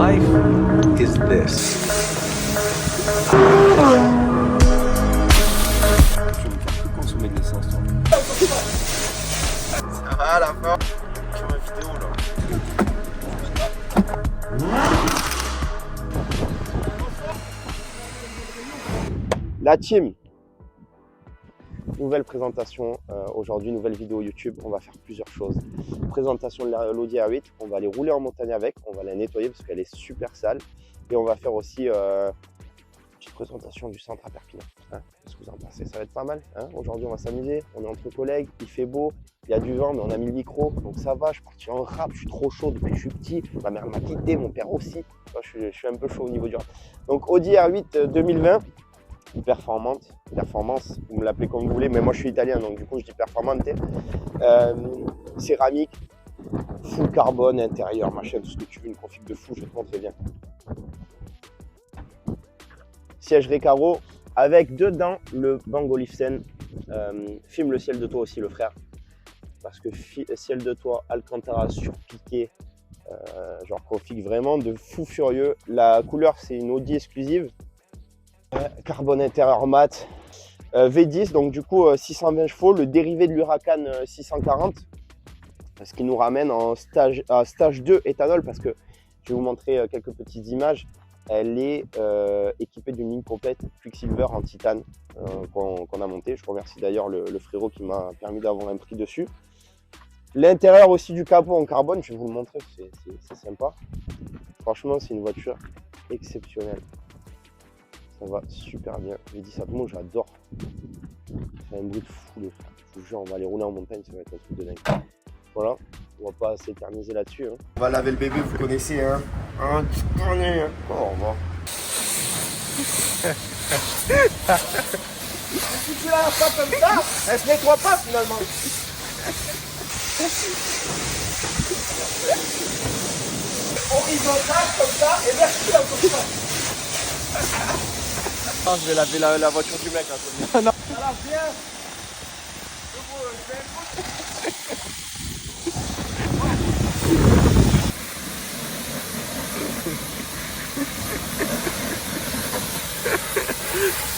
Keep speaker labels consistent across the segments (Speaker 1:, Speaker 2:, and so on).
Speaker 1: life is this.
Speaker 2: Tu veux me faire que consommer de l'essence, toi.
Speaker 3: Ça va à la fin. Je fais ma vidéo là.
Speaker 2: La team. Nouvelle présentation aujourd'hui, nouvelle vidéo YouTube. On va faire plusieurs choses. Présentation de l'Audi R8. On va aller rouler en montagne avec. On va la nettoyer parce qu'elle est super sale. Et on va faire aussi une petite présentation du centre à Perpignan. Hein, qu'est-ce que vous en pensez? Ça va être pas mal. Hein, aujourd'hui, on va s'amuser. On est entre collègues. Il fait beau. Il y a du vent, mais on a mis le micro. Donc ça va. Je suis parti en rap. Je suis trop chaud depuis que je suis petit. Ma mère m'a quitté. Mon père aussi. Je suis un peu chaud au niveau du rap. Donc Audi R8 2020. Performance, vous me l'appelez comme vous voulez, mais moi je suis italien donc du coup je dis performante. Céramique, full carbone, intérieur, machin, tout ce que tu veux, une config de fou, je te montre bien. Siège Recaro avec dedans le Bang Olufsen. Filme le ciel de toit aussi le frère, parce que ciel de toit, Alcantara surpiqué, genre config vraiment de fou furieux. La couleur c'est une Audi exclusive. Carbone intérieur mat, V10, donc du coup 620 chevaux, le dérivé de l'Huracan 640, ce qui nous ramène en stage 2 éthanol, parce que je vais vous montrer quelques petites images. Elle est équipée d'une ligne complète Quicksilver en titane qu'on a montée. Je remercie d'ailleurs le frérot qui m'a permis d'avoir un prix dessus. L'intérieur aussi du capot en carbone, je vais vous le montrer, c'est sympa. Franchement, c'est une voiture exceptionnelle. Ça va super bien. V10 Atmo, j'adore. Ça fait un bruit de fou, les frères. Je vous jure, on va aller rouler en montagne, ça va être un truc de dingue. Voilà, on va pas s'éterniser là-dessus. Hein.
Speaker 3: On va laver le bébé, vous connaissez, hein. Hein, tu connais, hein. Oh, au revoir. Si tu la laves pas comme ça, elle se nettoie pas finalement. Horizontal comme ça et vertical comme ça.
Speaker 2: Ah, je vais laver la voiture du mec. Hein,
Speaker 3: Non. Ça lave bien.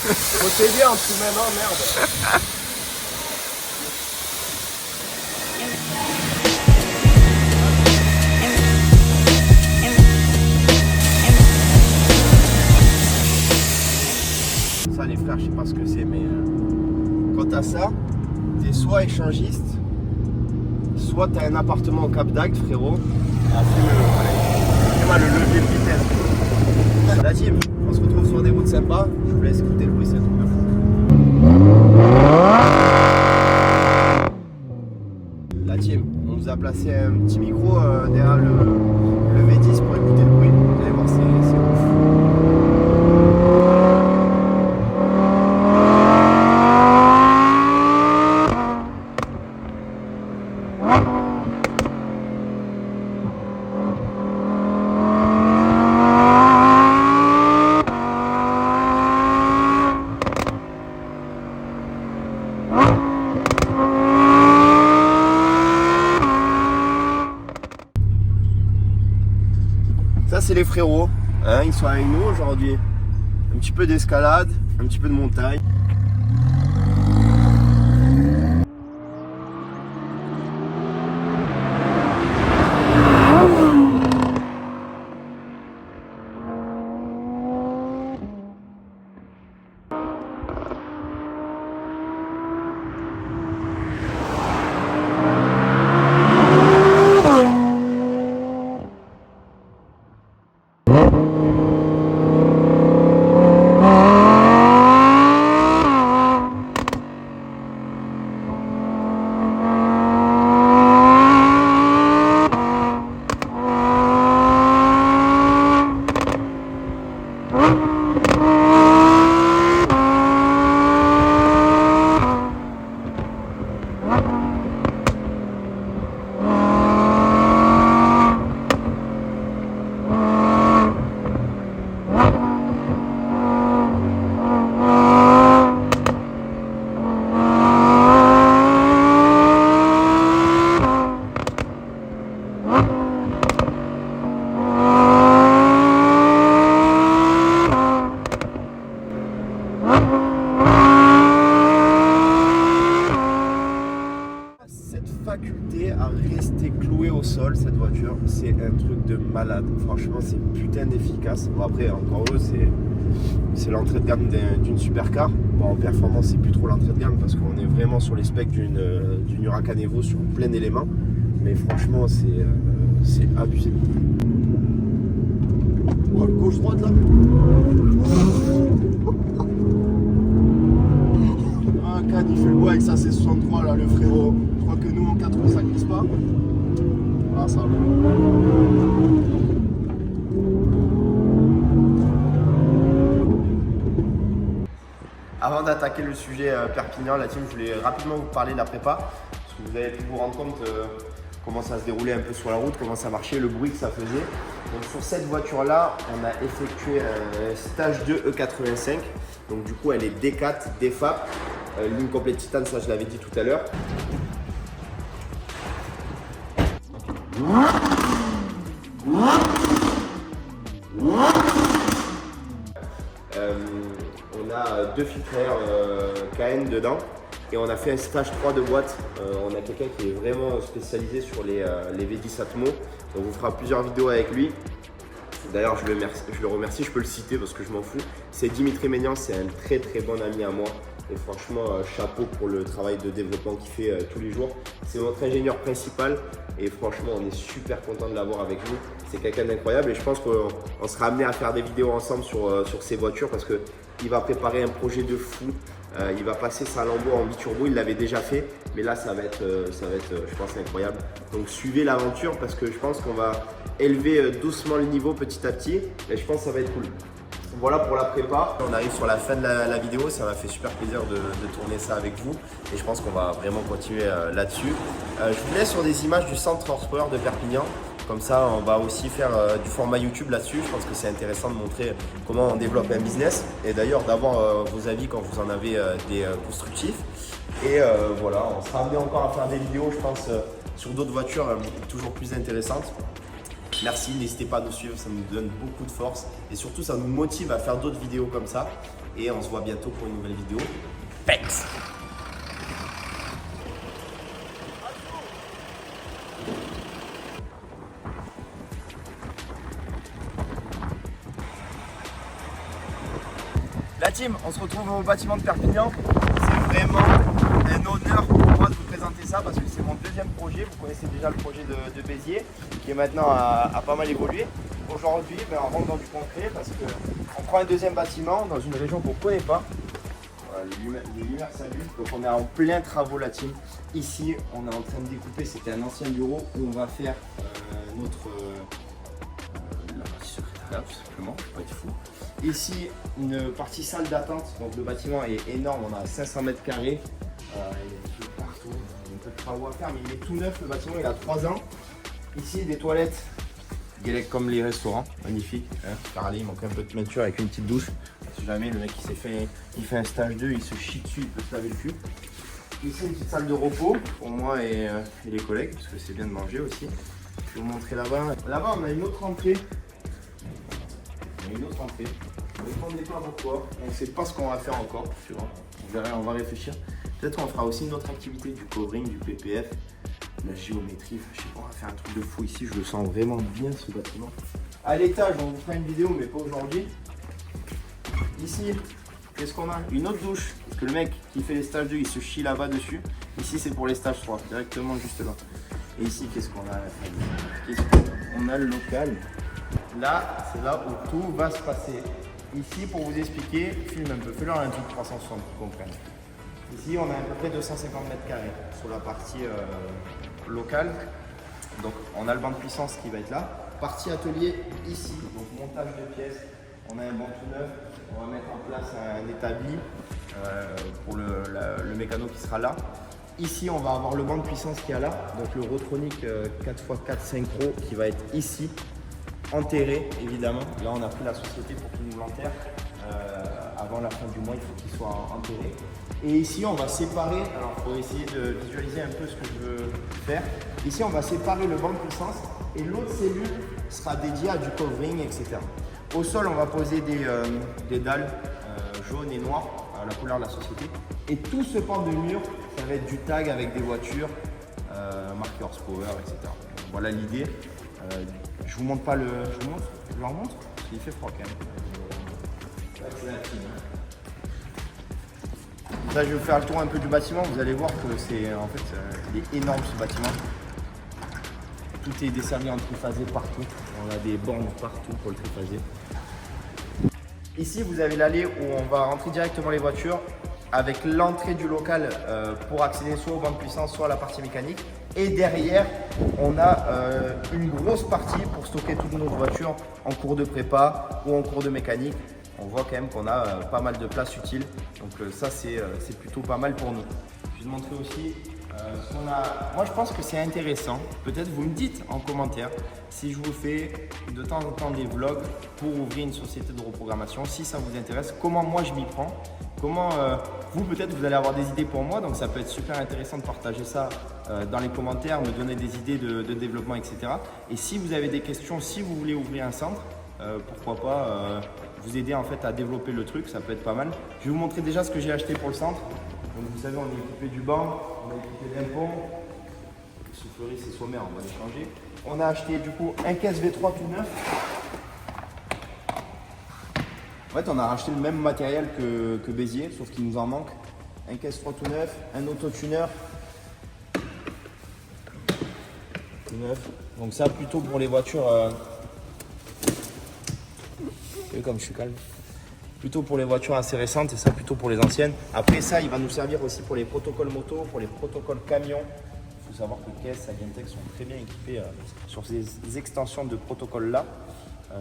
Speaker 3: Faut t'aider en dessous même, hein, merde.
Speaker 2: Ça les frères, je sais pas ce que c'est, mais quand t'as ça, t'es soit échangiste, soit t'as un appartement au Cap d'Agde, frérot. Ah, fais-moi le levier de vitesse. La team, on se retrouve sur des routes sympas. Je vous laisse écouter le bruit, c'est un truc de fou. La team, on nous a placé un petit micro derrière le V10 pour écouter le bruit. Vous allez voir, c'est ouf. Ça c'est les frérots, hein, ils sont avec nous aujourd'hui. Un petit peu d'escalade, un petit peu de montagne.
Speaker 3: malade. Franchement, c'est putain d'efficace. Bon, après, encore eux, c'est l'entrée de gamme d'une supercar. Bon, en performance, c'est plus trop l'entrée de gamme parce qu'on est vraiment sur les specs d'une Huracan Evo sur plein d'éléments. Mais franchement, c'est abusé. Oh, le gauche-droite là. Ah, Cad, il fait le bois avec sa C63 là, le frérot. Je crois que nous en 4 ça glisse pas. Ah, ça va. Avant d'attaquer le sujet Perpignan, la team, je voulais rapidement vous parler de la prépa. Parce que vous avez pu vous rendre compte comment ça se déroulait un peu sur la route, comment ça marchait, le bruit que ça faisait. Donc sur cette voiture-là, on a effectué stage 2 E85. Donc du coup, elle est D4, DFAP, ligne complète titane, ça je l'avais dit tout à l'heure. On a deux filtres KN dedans et on a fait un stage 3 de boîte. On a quelqu'un qui est vraiment spécialisé sur les V10 Atmo. On vous fera plusieurs vidéos avec lui. D'ailleurs, je le remercie, je peux le citer parce que je m'en fous. C'est Dimitri Ménian, c'est un très très bon ami à moi. Et franchement, chapeau pour le travail de développement qu'il fait tous les jours. C'est notre ingénieur principal et franchement, on est super content de l'avoir avec nous. C'est quelqu'un d'incroyable et je pense qu'on sera amené à faire des vidéos ensemble sur ces voitures parce qu'il va préparer un projet de fou. Il va passer sa Lambo en biturbo, il l'avait déjà fait, mais là ça va être je pense, incroyable. Donc suivez l'aventure parce que je pense qu'on va élever doucement le niveau petit à petit et je pense que ça va être cool. Voilà pour la prépa. On arrive sur la fin de la vidéo, ça m'a fait super plaisir de tourner ça avec vous et je pense qu'on va vraiment continuer là-dessus. Je vous laisse sur des images du centre Horsepower de Perpignan. Comme ça, on va aussi faire du format YouTube là-dessus. Je pense que c'est intéressant de montrer comment on développe un business et d'ailleurs d'avoir vos avis quand vous en avez des constructifs. Et voilà, on sera amené encore à faire des vidéos, je pense, sur d'autres voitures toujours plus intéressantes. Merci, n'hésitez pas à nous suivre, ça nous donne beaucoup de force et surtout ça nous motive à faire d'autres vidéos comme ça. Et on se voit bientôt pour une nouvelle vidéo. Thanks! La team, on se retrouve au bâtiment de Perpignan. C'est vraiment un honneur pour moi de vous présenter ça parce que c'est mon deuxième projet. Vous connaissez déjà le projet de Béziers qui est maintenant a pas mal évolué. Aujourd'hui, on rentre dans du concret parce qu'on prend un deuxième bâtiment dans une région qu'on ne connaît pas. Voilà, les lumières s'allument. Donc on est en plein travaux la team. Ici, on est en train de découper, c'était un ancien bureau où on va faire la partie secrétariat tout simplement, je ne vais pas être fou. Ici, une partie salle d'attente, donc le bâtiment est énorme, on a 500 mètres carrés, il y a des trucs partout, il y a un peu de travaux à faire, mais il est tout neuf, le bâtiment il a 3 ans. Ici, des toilettes, comme les restaurants, magnifique, hein. Pareil, il manque un peu de peinture avec une petite douche, si jamais le mec il fait un stage 2, il se chie dessus, il peut se laver le cul. Ici, une petite salle de repos pour moi et les collègues, parce que c'est bien de manger aussi. Je vais vous montrer là-bas. Là-bas, on a une autre entrée. Une autre entrée. Ne me demandez pas pourquoi. On ne sait pas ce qu'on va faire encore. Tu vois. On va réfléchir. Peut-être qu'on fera aussi une autre activité, du covering, du PPF, de la géométrie. Enfin, je sais pas, on va faire un truc de fou ici. Je le sens vraiment bien ce bâtiment. À l'étage, on vous fera une vidéo, mais pas aujourd'hui. Ici, qu'est-ce qu'on a? Une autre douche. Parce que le mec qui fait les stages 2, il se chie là-bas dessus. Ici, c'est pour les stages 3, directement juste là. Et ici, qu'est-ce qu'on a? On a le local. Là, c'est là où tout va se passer. Ici, pour vous expliquer, filme un peu, fais-leur un truc 360 pour qu'ils comprennent. Ici, on a à peu près 250 mètres carrés sur la partie locale. Donc, on a le banc de puissance qui va être là. Partie atelier ici, donc montage de pièces. On a un banc tout neuf. On va mettre en place un établi pour le mécano qui sera là. Ici, on va avoir le banc de puissance qui est là. Donc, le Rotronic 4x4 synchro qui va être ici. Enterré évidemment. Là on a pris la société pour qu'il nous l'enterre. Avant la fin du mois, il faut qu'il soit enterré. Et ici on va séparer, alors il faut essayer de visualiser un peu ce que je veux faire. Ici on va séparer le banc de puissance et l'autre cellule sera dédiée à du covering, etc. Au sol on va poser des dalles jaunes et noires, à la couleur de la société. Et tout ce pan de mur, ça va être du tag avec des voitures, marqué Horsepower, etc. Voilà l'idée. Je vous montre pas le. Je leur montre parce qu'il fait froid quand même. C'est la clim, hein. Là, je vais vous faire le tour un peu du bâtiment. Vous allez voir que c'est en fait, il est énorme ce bâtiment. Tout est desservi en triphasé partout. On a des bornes partout pour le triphasé. Ici, vous avez l'allée où on va rentrer directement les voitures avec l'entrée du local pour accéder soit aux bandes de puissance, soit à la partie mécanique. Et derrière, on a une grosse partie pour stocker toutes nos voitures en cours de prépa ou en cours de mécanique. On voit quand même qu'on a pas mal de place utile. Donc ça, c'est plutôt pas mal pour nous. Je vais te montrer aussi ce qu'on a. Moi, je pense que c'est intéressant. Peut-être vous me dites en commentaire si je vous fais de temps en temps des vlogs pour ouvrir une société de reprogrammation. Si ça vous intéresse, comment moi je m'y prends. Comment vous, peut-être, vous allez avoir des idées pour moi. Donc ça peut être super intéressant de partager ça dans les commentaires, me donner des idées de développement, etc. Et si vous avez des questions, si vous voulez ouvrir un centre, pourquoi pas vous aider en fait à développer le truc, ça peut être pas mal. Je vais vous montrer déjà ce que j'ai acheté pour le centre. Donc vous savez, on est équipé du banc, on est équipé d'un pont. Les souffleries, c'est sommaire, on va les changer. On a acheté du coup un caisse V3 tout neuf. En fait, on a racheté le même matériel que Béziers, sauf qu'il nous en manque. Un caisse 3 tout neuf, un autotuner tout neuf. Donc ça, plutôt pour les voitures. Vous voyez comme je suis calme. Plutôt pour les voitures assez récentes et ça plutôt pour les anciennes. Après ça, il va nous servir aussi pour les protocoles moto, pour les protocoles camions. Il faut savoir que Caisse et Agentech sont très bien équipés sur ces extensions de protocoles là.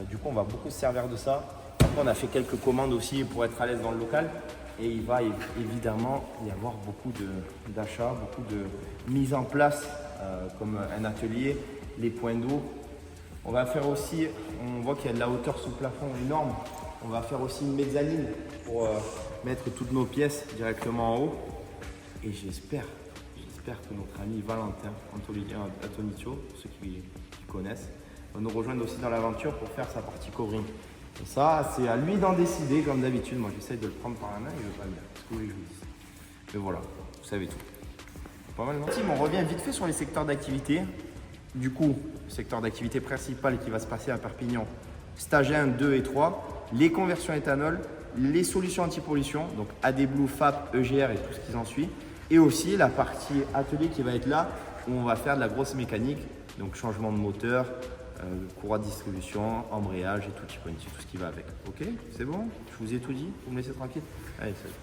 Speaker 3: Du coup, on va beaucoup se servir de ça. Après, on a fait quelques commandes aussi pour être à l'aise dans le local. Et il va évidemment y avoir beaucoup d'achats, beaucoup de mise en place comme un atelier, les points d'eau. On va faire aussi, on voit qu'il y a de la hauteur sous plafond énorme. On va faire aussi une mezzanine pour mettre toutes nos pièces directement en haut. Et j'espère que notre ami Valentin Antonio, ceux qui connaissent, va nous rejoindre aussi dans l'aventure pour faire sa partie covering. Et ça, c'est à lui d'en décider comme d'habitude. Moi, j'essaie de le prendre par la main et il ne veut pas le dire. C'est ce que je vous dis. Mais voilà, vous savez tout. Pas mal, non? On revient vite fait sur les secteurs d'activité. Du coup, le secteur d'activité principal qui va se passer à Perpignan, stage 1, 2 et 3, les conversions éthanol, les solutions anti-pollution, donc AdBlue, FAP, EGR et tout ce qui s'en suit. Et aussi la partie atelier qui va être là, où on va faire de la grosse mécanique, donc changement de moteur, courroie de distribution, embrayage et tout ce qui va avec. Ok, c'est bon? Je vous ai tout dit? Vous me laissez tranquille? Allez, salut.